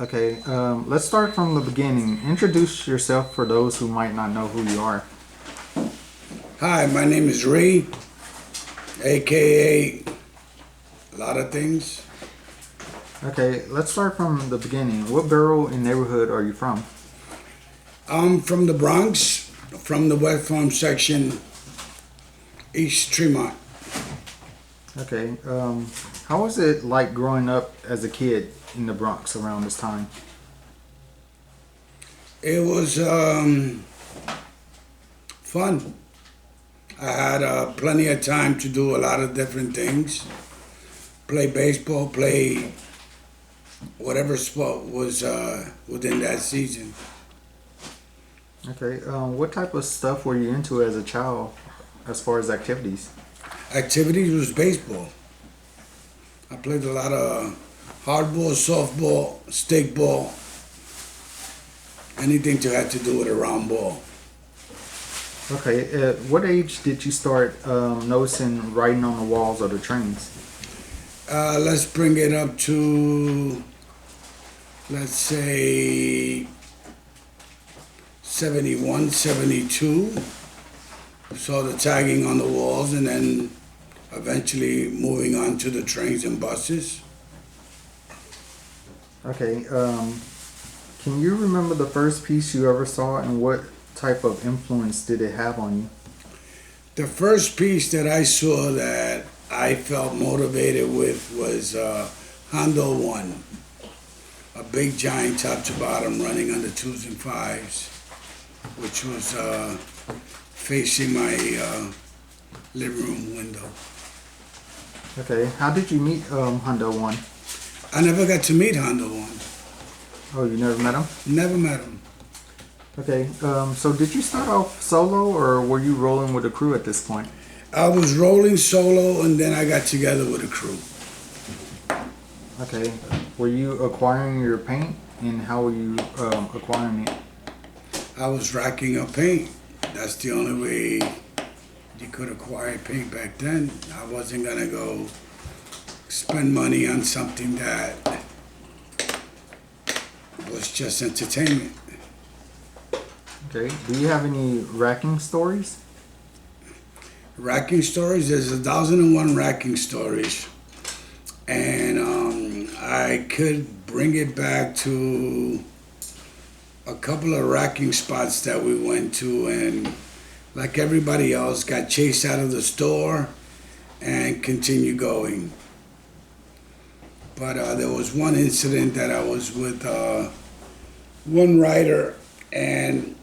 Okay, let's start from the beginning. Introduce yourself for those who might not know who you are. Hi, my name is Ree, aka a lot of things. Okay, let's start from the beginning. What borough and neighborhood are you from? I'm from the Bronx, from the West Farm section, East Tremont. Okay, how was it like growing up as a kid in the Bronx around this time? It was fun. I had plenty of time to do a lot of different things. Play baseball, play whatever sport was within that season. Okay, what type of stuff were you into as a child as far as activities? Activities was baseball. I played a lot of hardball, softball, stickball, anything to have to do with a round ball. Okay, at what age did you start noticing writing on the walls of the trains? Let's bring it up to, let's say, 71, 72. Saw the tagging on the walls and then eventually moving on to the trains and buses. Okay, can you remember the first piece you ever saw and what type of influence did it have on you? The first piece that I saw that I felt motivated with was Hondo 1, a big giant top to bottom running on the twos and fives, which was facing my living room window. Okay, how did you meet Hundo One? I never got to meet Hondo 1. Oh, you never met him? Never met him. Okay, so did you start off solo or were you rolling with a crew at this point? I was rolling solo and then I got together with a crew. Okay, were you acquiring your paint and how were you acquiring it? I was racking up paint. That's the only way you could acquire paint back then. I wasn't gonna go spend money on something that was just entertainment. Okay, do you have any racking stories? Racking stories, there's 1,001 racking stories. And I could bring it back to a couple of racking spots that we went to, and like everybody else, got chased out of the store and continued going. But there was one incident that I was with one writer, and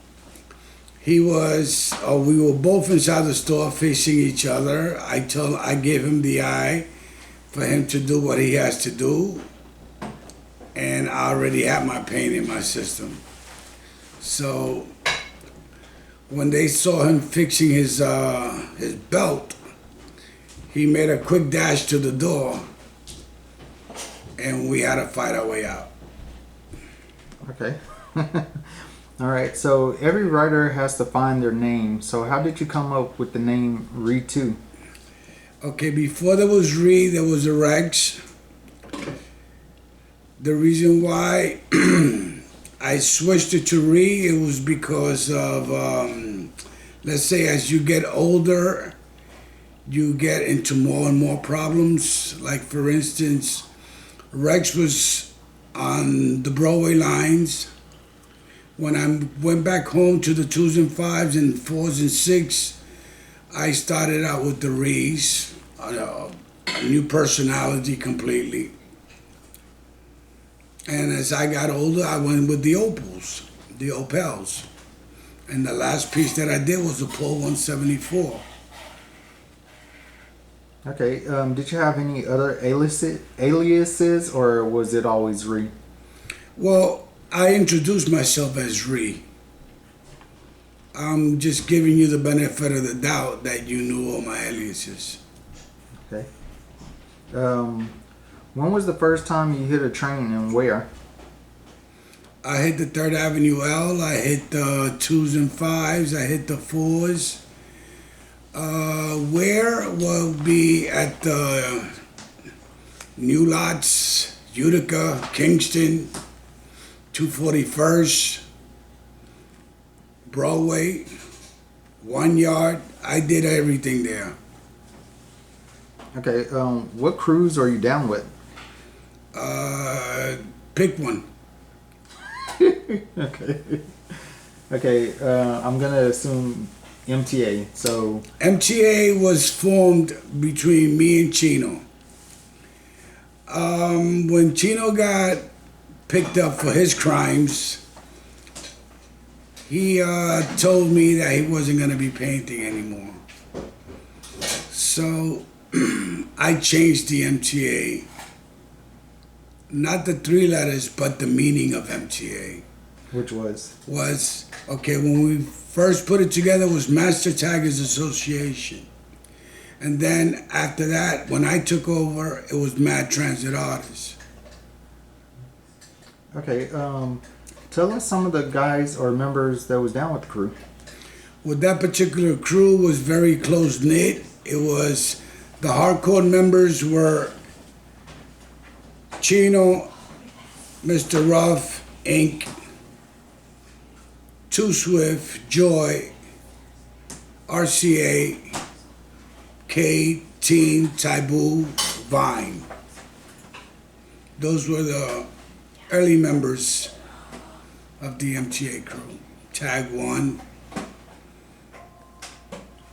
we were both inside the store facing each other. I gave him the eye for him to do what he has to do, and I already had my paint in my system. So when they saw him fixing his belt, he made a quick dash to the door, and we had to fight our way out. Okay. All right, so every writer has to find their name. So how did you come up with the name Re2? Okay, before there was Ree, there was a Rex. The reason why I switched it to Ree, it was because of, let's say, as you get older, you get into more and more problems. Like, for instance, Rex was on the Broadway lines. When I went back home to the twos and fives and fours and six, I started out with the Rees, a new personality completely. And as I got older, I went with the Opals, the Opels. And the last piece that I did was the Pole 174. Okay, did you have any other aliases or was it always Re? Well, I introduced myself as Ree. I'm just giving you the benefit of the doubt that you knew all my aliases. Okay. When was the first time you hit a train and where? I hit the 3rd Avenue L, I hit the twos and fives, I hit the fours. Where will be at the New Lots, Utica, Kingston, 241st, Broadway, 1 Yard. I did everything there. Okay. What crews are you down with? Pick one. Okay. Okay. I'm gonna assume MTA. So MTA was formed between me and Chino. When Chino got picked up for his crimes, he told me that he wasn't going to be painting anymore. So I changed the MTA. Not the 3 letters, but the meaning of MTA. which was Okay, when we first put it together, it was Master Taggers Association. And then after that, when I took over, it was Mad Transit Artists. okay. Tell us some of the guys or members that was down with the crew. Well, that particular crew was very close knit. It was the hardcore members were Chino, Mr. Ruff, Inc., Too Swift, Joy, RCA, K, Teen, Taboo, Vine. Those were the early members of the MTA crew. Tag 1.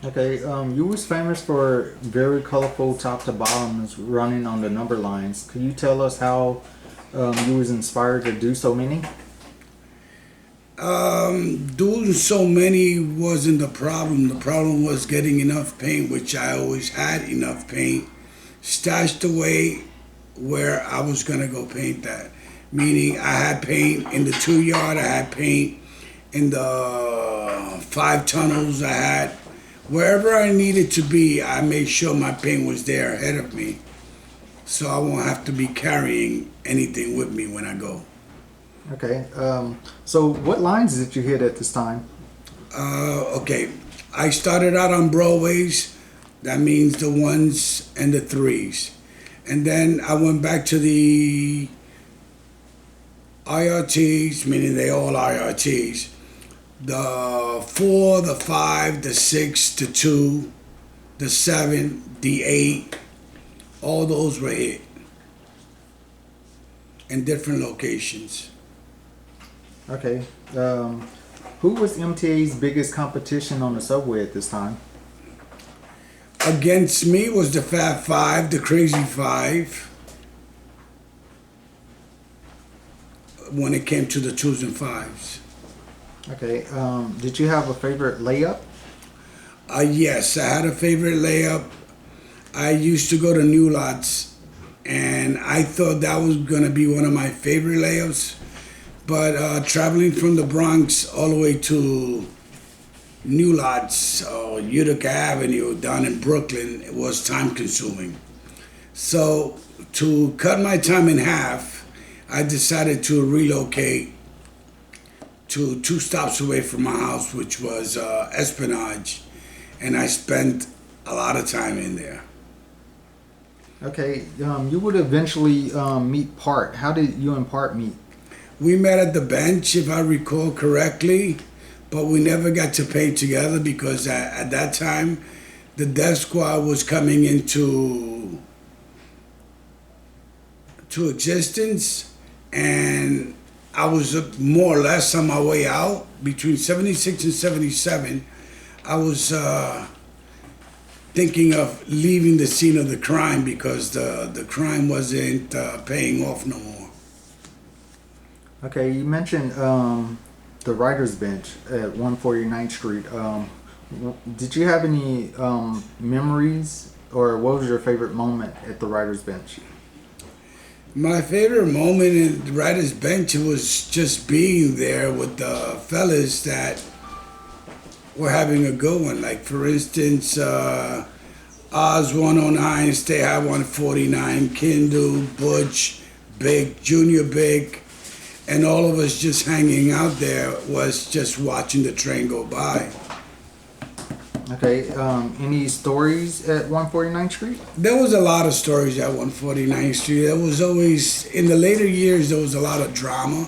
Okay, you was famous for very colorful top to bottoms running on the number lines. Could you tell us how you was inspired to do so many? Doing so many wasn't the problem. The problem was getting enough paint, which I always had enough paint stashed away where I was gonna go paint that. Meaning I had paint in the 2 yard, I had paint in the 5 tunnels, I had wherever I needed to be, I made sure my paint was there ahead of me. So I won't have to be carrying anything with me when I go. Okay, so what lines did you hit at this time? Okay, I started out on Broadways. That means the 1s and the 3s. And then I went back to the IRTs, meaning they all IRTs. The 4, the 5, the 6, the 2, the 7, the 8, all those were hit in different locations. Okay, who was MTA's biggest competition on the subway at this time? Against me was the Fat 5, the Crazy 5, when it came to the 2s and 5s. Okay, did you have a favorite layup? Yes, I had a favorite layup. I used to go to New Lots, and I thought that was going to be one of my favorite layups. But traveling from the Bronx all the way to New Lots, Utica Avenue down in Brooklyn, it was time consuming. So to cut my time in half, I decided to relocate to 2 stops away from my house, which was Espionage, and I spent a lot of time in there. Okay, you would eventually meet Part. How did you and Part meet? We met at the bench, if I recall correctly, but we never got to paint together because at that time, the Death Squad was coming into existence, and I was more or less on my way out. Between 76 and 77, I was thinking of leaving the scene of the crime because the crime wasn't paying off no more. Okay, you mentioned the writer's bench at 149th Street. Did you have any memories, or what was your favorite moment at the writer's bench? My favorite moment in the writer's bench was just being there with the fellas that were having a good one. Like, for instance, Oz 109, Stay High 149, Kindu, Butch, Big, Junior Big, and all of us just hanging out there was just watching the train go by. Okay, any stories at 149th Street? There was a lot of stories at 149th Street. There was always, in the later years, there was a lot of drama.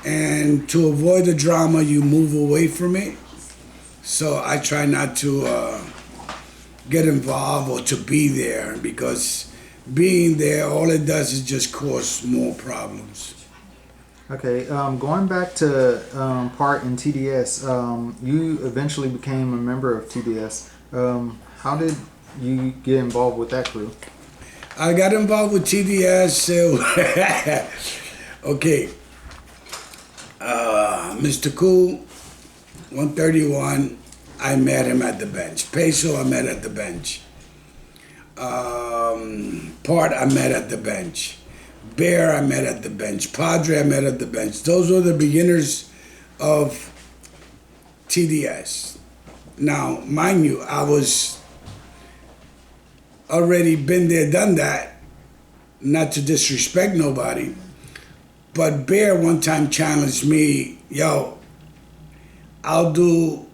And to avoid the drama, you move away from it. So I try not to get involved or to be there, because being there, all it does is just cause more problems. Okay, going back to part in TDS, you eventually became a member of TDS. How did you get involved with that crew? I got involved with TDS. Okay, Mr. Cool, 131. I met him at the bench. Peso, I met at the bench. Part, I met at the bench. Bear, I met at the bench. Padre, I met at the bench. Those were the beginners of TDS. Now, mind you, I was already been there, done that, not to disrespect nobody, but Bear one time challenged me, yo, I'll do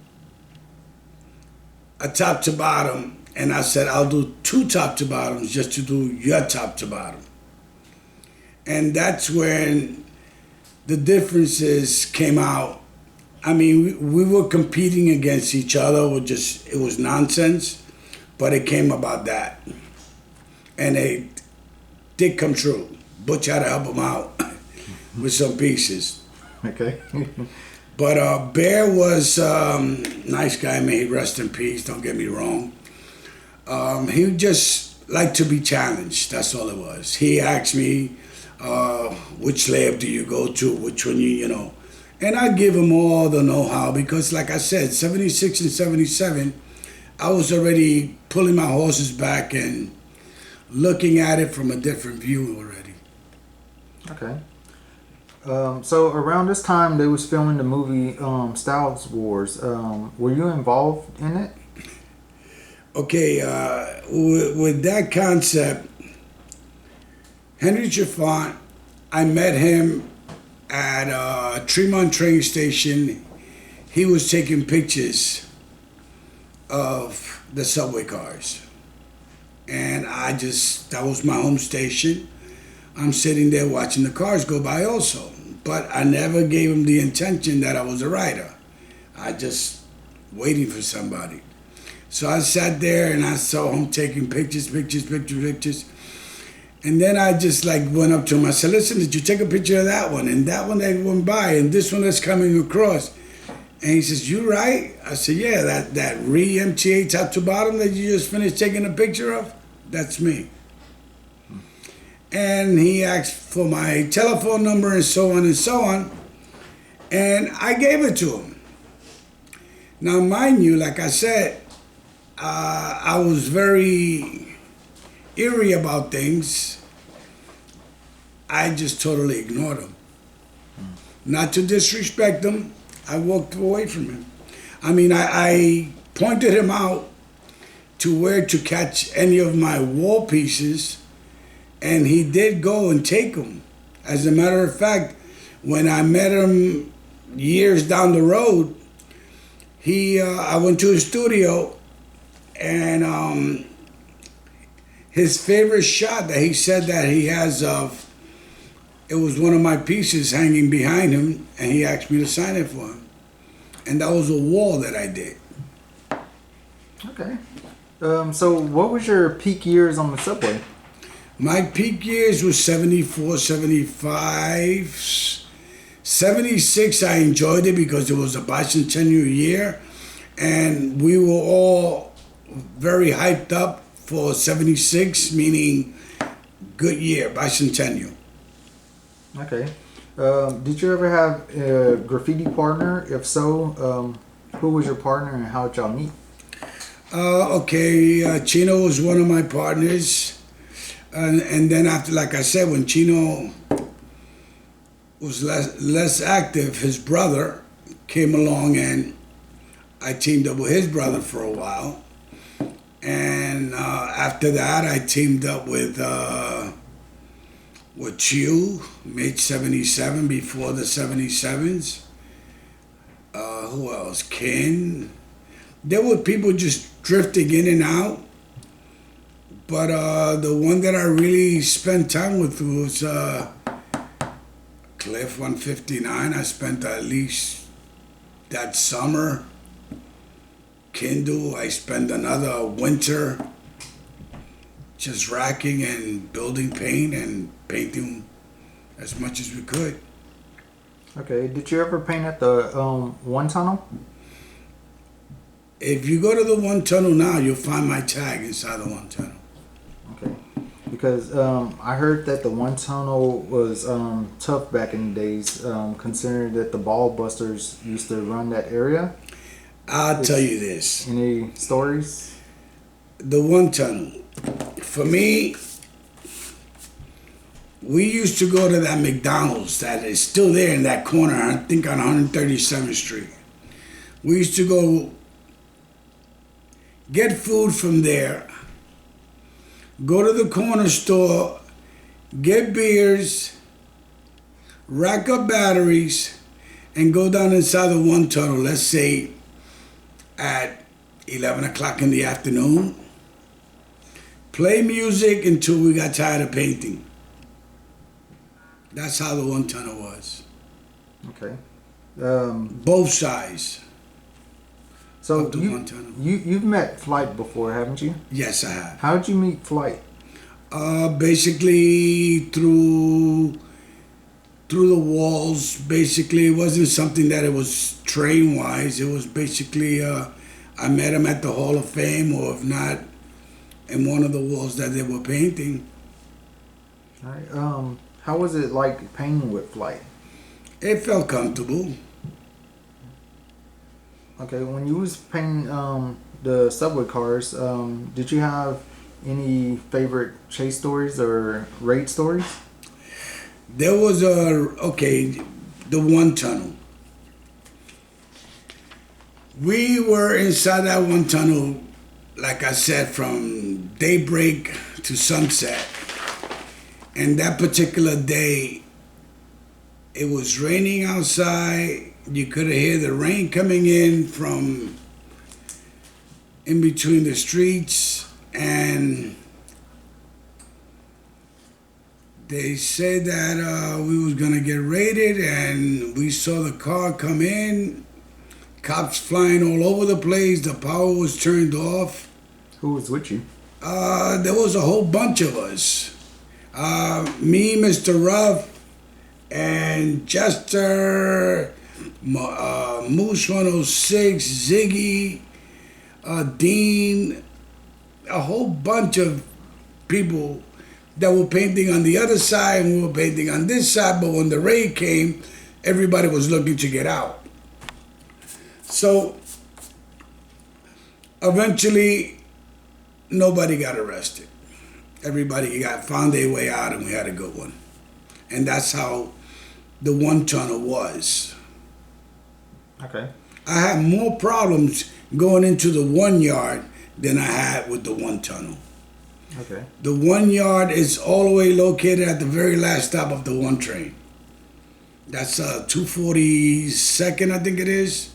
a top to bottom, and I said, I'll do 2 top to bottoms just to do your top to bottom. And that's when the differences came out. I mean, we were competing against each other. It was nonsense, but it came about that. And it did come true. Butch had to help him out with some pieces. Okay. But Bear was nice guy, may he rest in peace, don't get me wrong. He just liked to be challenged, that's all it was. He asked me, which lab do you go to, which one you know. And I give him all the know-how, because like I said, 76 and 77, I was already pulling my horses back and looking at it from a different view already. Okay. So around this time, they was filming the movie Styles Wars. Were you involved in it? Okay, with that concept, Henry Chalfant, I met him at Tremont train station. He was taking pictures of the subway cars. And that was my home station. I'm sitting there watching the cars go by also. But I never gave him the intention that I was a writer. I just waiting for somebody. So I sat there and I saw him taking pictures. And then I just went up to him. I said, listen, did you take a picture of that one? And that one that went by, and this one that's coming across. And he says, you right? I said, yeah, that REE MTA top to bottom that you just finished taking a picture of, that's me. And he asked for my telephone number and so on and so on. And I gave it to him. Now, mind you, like I said, I was very eerie about things. I just totally ignored him. Not to disrespect him, I walked away from him. I mean, I pointed him out to where to catch any of my wall pieces, and he did go and take them. As a matter of fact, when I met him years down the road, I went to his studio, and his favorite shot that he said that he has it was one of my pieces hanging behind him, and he asked me to sign it for him. And that was a wall that I did. Okay. So what was your peak years on the subway? My peak years was 74, 75. 76, I enjoyed it because it was a bicentennial year. And we were all very hyped up for 76, meaning good year, bicentennial. Okay. Did you ever have a graffiti partner? If so, who was your partner and how did y'all meet? Okay, Chino was one of my partners. And then after, like I said, when Chino was less active, his brother came along and I teamed up with his brother for a while. And after that, I teamed up with you, made 77 before the 77s. Who else? Ken. There were people just drifting in and out. But the one that I really spent time with was Cliff 159, I spent at least that summer. Kindle, I spent another winter just racking and building paint and painting as much as we could. Okay. Did you ever paint at the one tunnel? If you go to the one tunnel now, you'll find my tag inside the one tunnel. Okay. Because I heard that the one tunnel was tough back in the days, considering that the ball busters used to run that area. I'll tell you this. Any stories? The one tunnel. For me, we used to go to that McDonald's that is still there in that corner, I think on 137th Street. We used to go get food from there, go to the corner store, get beers, rack up batteries, and go down inside the one tunnel, let's say at 11 o'clock in the afternoon. Play music until we got tired of painting. That's how the one tunnel was. Okay. Both sides. So of the one tunnel. You've met Flight before, haven't you? Yes, I have. How'd you meet Flight? Basically through the walls. Basically, it wasn't something that it was train wise. It was basically I met him at the Hall of Fame, or if not, in one of the walls that they were painting. All right. How was it like painting with Flight? It felt comfortable. Okay, when you was painting the subway cars, did you have any favorite chase stories or raid stories? There was the one tunnel. We were inside that one tunnel, like I said, from daybreak to sunset. And that particular day, it was raining outside. You could hear the rain coming in from in between the streets. And they said that we was gonna get raided, and we saw the car come in, cops flying all over the place, the power was turned off. Who was with you? There was a whole bunch of us. Me, Mr. Ruff, and Jester, Moose 106, Ziggy, Dean, a whole bunch of people that were painting on the other side, and we were painting on this side. But when the raid came, everybody was looking to get out. So eventually, nobody got arrested. Everybody found their way out, and we had a good one. And that's how the one tunnel was. Okay. I had more problems going into the 1 yard than I had with the one tunnel. Okay. The 1 yard is all the way located at the very last stop of the one train. That's 242nd, I think it is.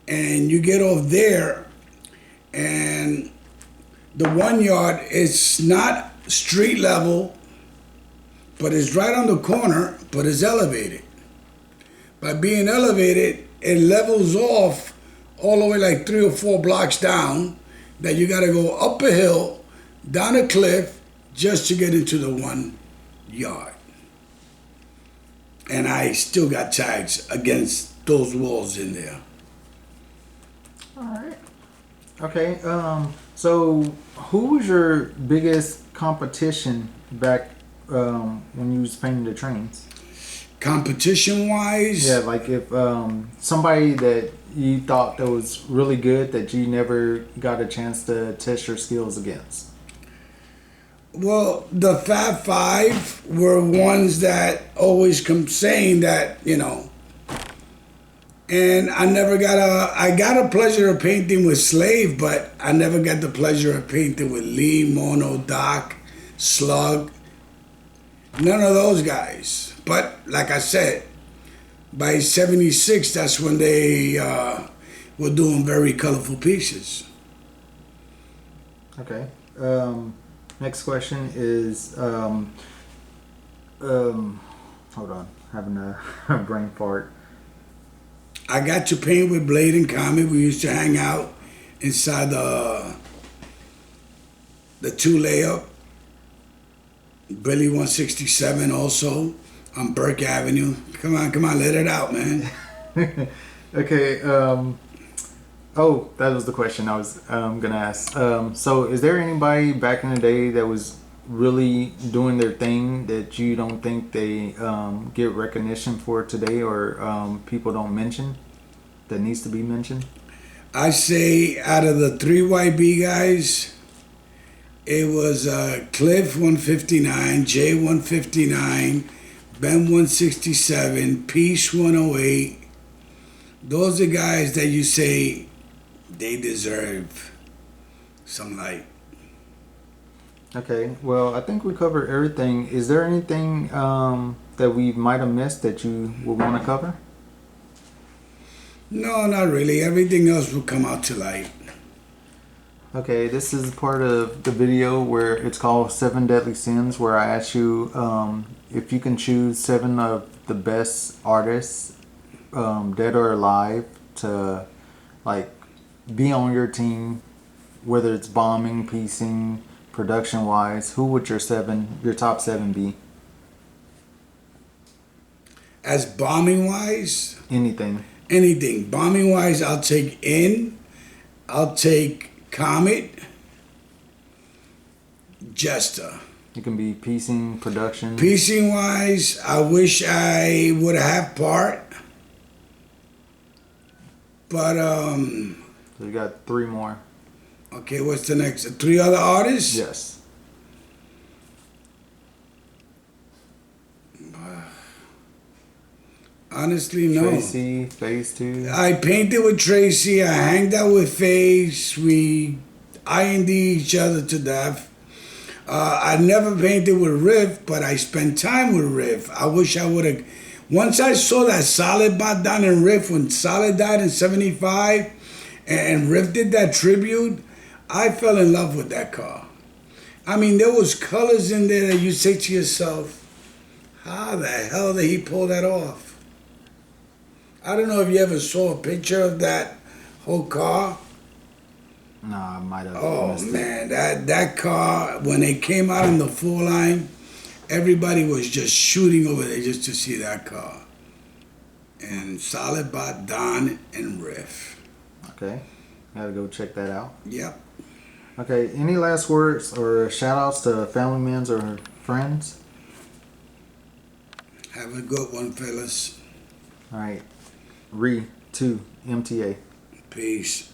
And you get off there, and the 1 yard is not street level, but it's right on the corner, but it's elevated. By being elevated, it levels off all the way like 3 or 4 blocks down, that you gotta go up a hill, down a cliff, just to get into the 1 yard. And I still got tags against those walls in there. All right. Okay. So who was your biggest competition back when you was painting the trains? Competition wise? Yeah, like if somebody that you thought that was really good that you never got a chance to test your skills against. Well, the Fab Five were ones that always come saying that, and I got a pleasure of painting with Slave, but I never got the pleasure of painting with Lee, Mono, Doc, Slug. None of those guys. But like I said, by 76, that's when they were doing very colorful pieces. Okay. Next question is Hold on, having a brain fart. I got to paint with Blade and Comet. We used to hang out inside the two layup. Billy 167 also on Burke Avenue. Come on, let it out, man. Okay. Oh, that was the question I was gonna ask. So, is there anybody back in the day that was really doing their thing that you don't think they get recognition for today, or people don't mention that needs to be mentioned? I say out of the three YB guys, it was Cliff 159, Jay 159, Ben 167, Peace 108. Those are guys that you say they deserve some light. Okay. Well, I think we covered everything. Is there anything that we might have missed that you would want to cover? No, not really. Everything else will come out to light. Okay, this is part of the video where it's called Seven Deadly Sins, where I ask you if you can choose seven of the best artists, dead or alive, to like be on your team, whether it's bombing, piecing, production wise. Who would your top seven be? As bombing wise, Anything. anything. Bombing wise, I'll take I'll take Comet, Jester. It can be piecing, production. Piecing wise, I wish I would have part. But So you got three more. okay, what's the next? Three other artists? Yes. Honestly, no. Tracy, Phase 2. I painted with Tracy. I hanged out with Face. We IND each other to death. I never painted with Riff, but I spent time with Riff. I wish I would have. Once I saw that Solid bot down in Riff when Solid died in '75, and Riff did that tribute, I fell in love with that car. I mean, there was colors in there that you say to yourself, how the hell did he pull that off? I don't know if you ever saw a picture of that whole car. No, I might have. Oh missed it. man, that car, when they came out on the full line, everybody was just shooting over there just to see that car. And Solid Bot, Don, and Riff. Okay. Gotta go check that out. Yep. Okay, any last words or shout outs to family members or friends? Have a good one, fellas. All right. REE 2 MTA. Peace.